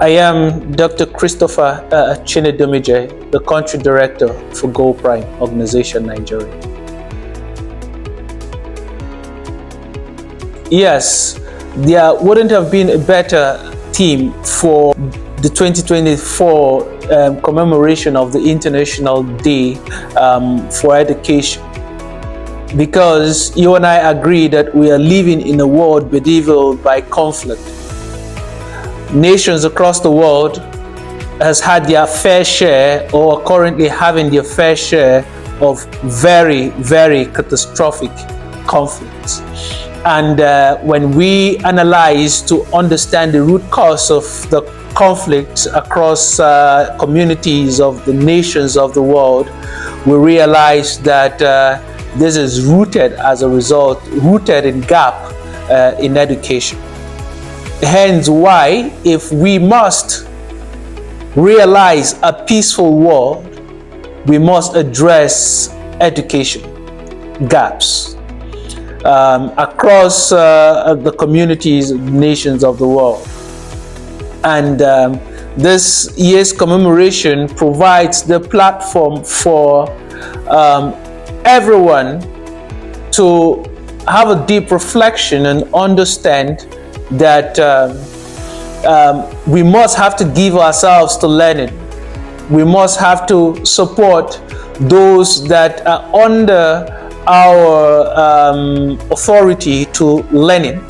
I am Dr. Christopher Chinedumuije, the Country Director for Gold Prime Organization Nigeria. Yes, there wouldn't have been a better theme for the 2024 commemoration of the International Day for Education, because you and I agree that we are living in a world bedeviled by conflict. Nations across the world has had their fair share, or are currently having their fair share, of very, very catastrophic conflicts. And when we analyze to understand the root cause of the conflicts across communities of the nations of the world, we realize that this is rooted in gap in education. Hence why, if we must realize a peaceful world, we must address education gaps across the communities, nations of the world. And this year's commemoration provides the platform for everyone to have a deep reflection and understand that we must have to give ourselves to learning. We must have to support those that are under our authority to learning,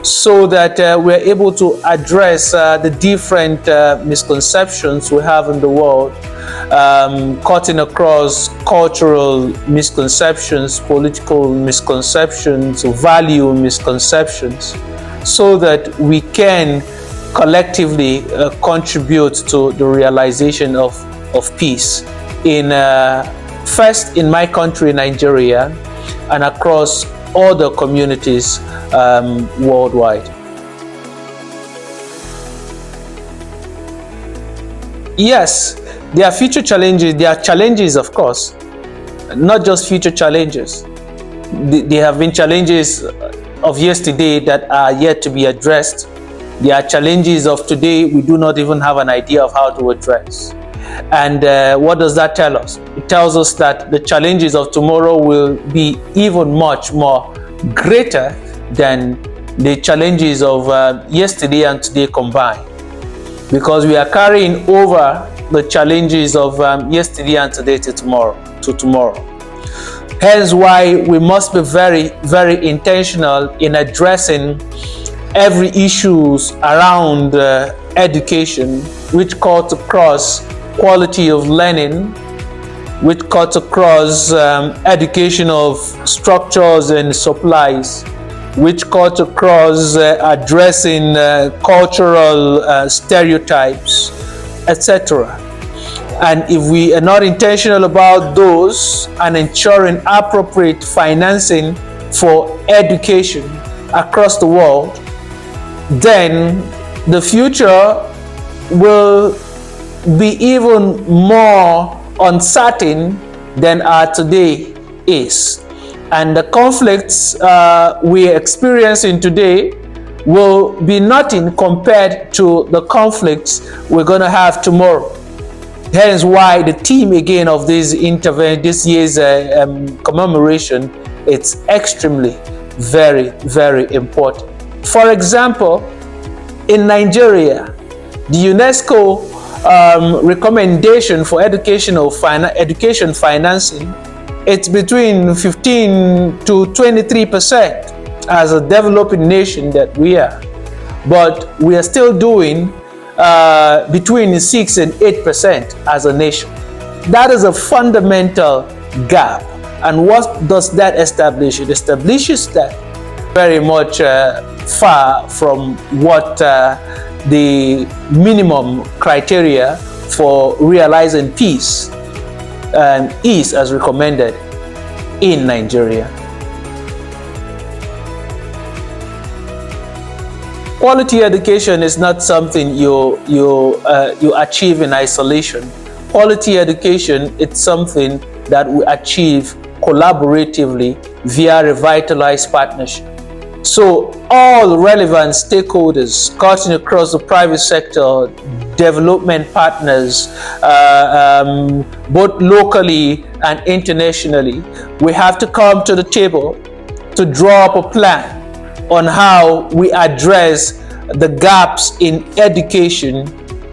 so that we're able to address the different misconceptions we have in the world, cutting across cultural misconceptions, political misconceptions, value misconceptions, so that we can collectively contribute to the realization of peace first in my country, Nigeria, and across other communities worldwide. Yes, there are future challenges. There are challenges, of course, not just future challenges. There have been challenges of yesterday that are yet to be addressed. There are challenges of today we do not even have an idea of how to address. And what does that tell us? It tells us that the challenges of tomorrow will be even much more greater than the challenges of yesterday and today combined, because we are carrying over the challenges of yesterday and today to tomorrow. Hence why we must be very, very intentional in addressing every issues around education, which cuts across quality of learning, which cuts across education of structures and supplies, which cuts across addressing cultural stereotypes, etc. And if we are not intentional about those and ensuring appropriate financing for education across the world, then the future will be even more uncertain than our today is. And the conflicts we are experiencing today will be nothing compared to the conflicts we're going to have tomorrow. Hence why the theme again of this year's commemoration, it's extremely very, very important. For example, in Nigeria, the UNESCO recommendation for education financing, it's between 15 to 23% as a developing nation that we are. But we are still doing between 6 and 8% as a nation. That is a fundamental gap. And what does that establish? It establishes that very much far from what the minimum criteria for realizing peace is as recommended in Nigeria. Quality education is not something you achieve in isolation. Quality education, it's something that we achieve collaboratively via revitalized partnership. So all relevant stakeholders cutting across the private sector, development partners, both locally and internationally, we have to come to the table to draw up a plan on how we address the gaps in education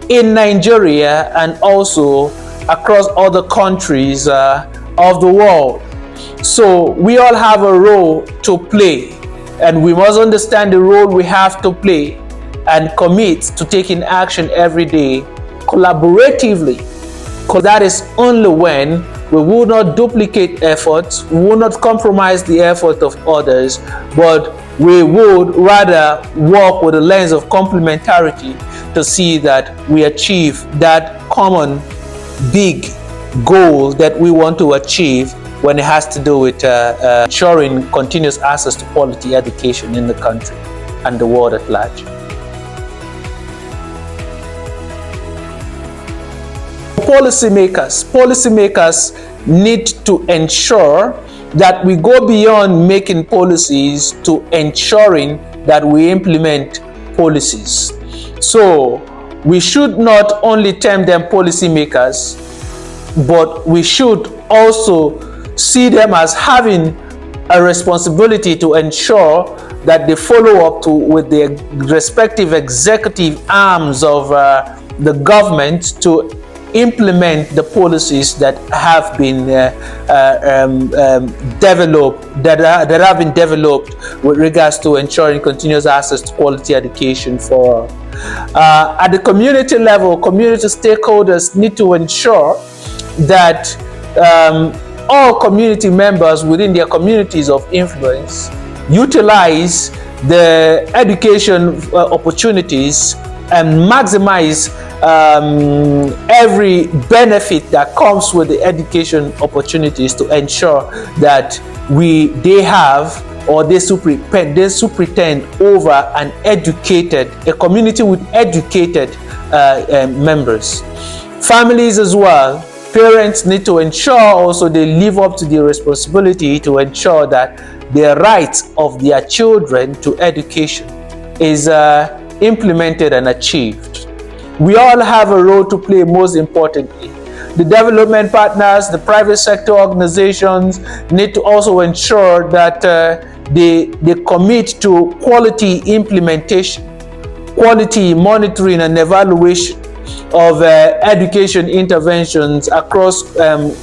in Nigeria and also across other countries of the world. So we all have a role to play, and we must understand the role we have to play and commit to taking action every day collaboratively, because that is only when we will not duplicate efforts, we will not compromise the effort of others, but we would rather work with a lens of complementarity to see that we achieve that common big goal that we want to achieve when it has to do with ensuring continuous access to quality education in the country and the world at large. Policymakers need to ensure that we go beyond making policies to ensuring that we implement policies. So we should not only term them policymakers, but we should also see them as having a responsibility to ensure that they follow up with the respective executive arms of the government to implement the policies that have been developed with regards to ensuring continuous access to quality education for all. At the community level, community stakeholders need to ensure that all community members within their communities of influence utilize the education opportunities and maximize every benefit that comes with the education opportunities to ensure that they have or they superintend over a community with educated members. Families as well, parents need to ensure also they live up to their responsibility to ensure that the rights of their children to education is implemented and achieved. We all have a role to play, most importantly. The development partners, the private sector organizations need to also ensure that they commit to quality implementation, quality monitoring and evaluation of education interventions across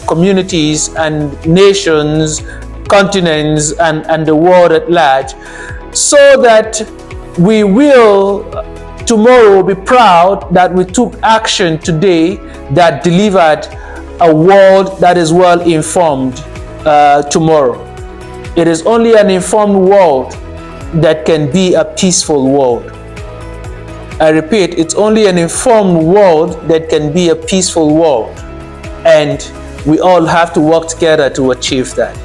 communities and nations, continents, and the world at large, so that we will tomorrow be proud that we took action today that delivered a world that is well informed tomorrow. It is only an informed world that can be a peaceful world. I repeat, it's only an informed world that can be a peaceful world. And we all have to work together to achieve that.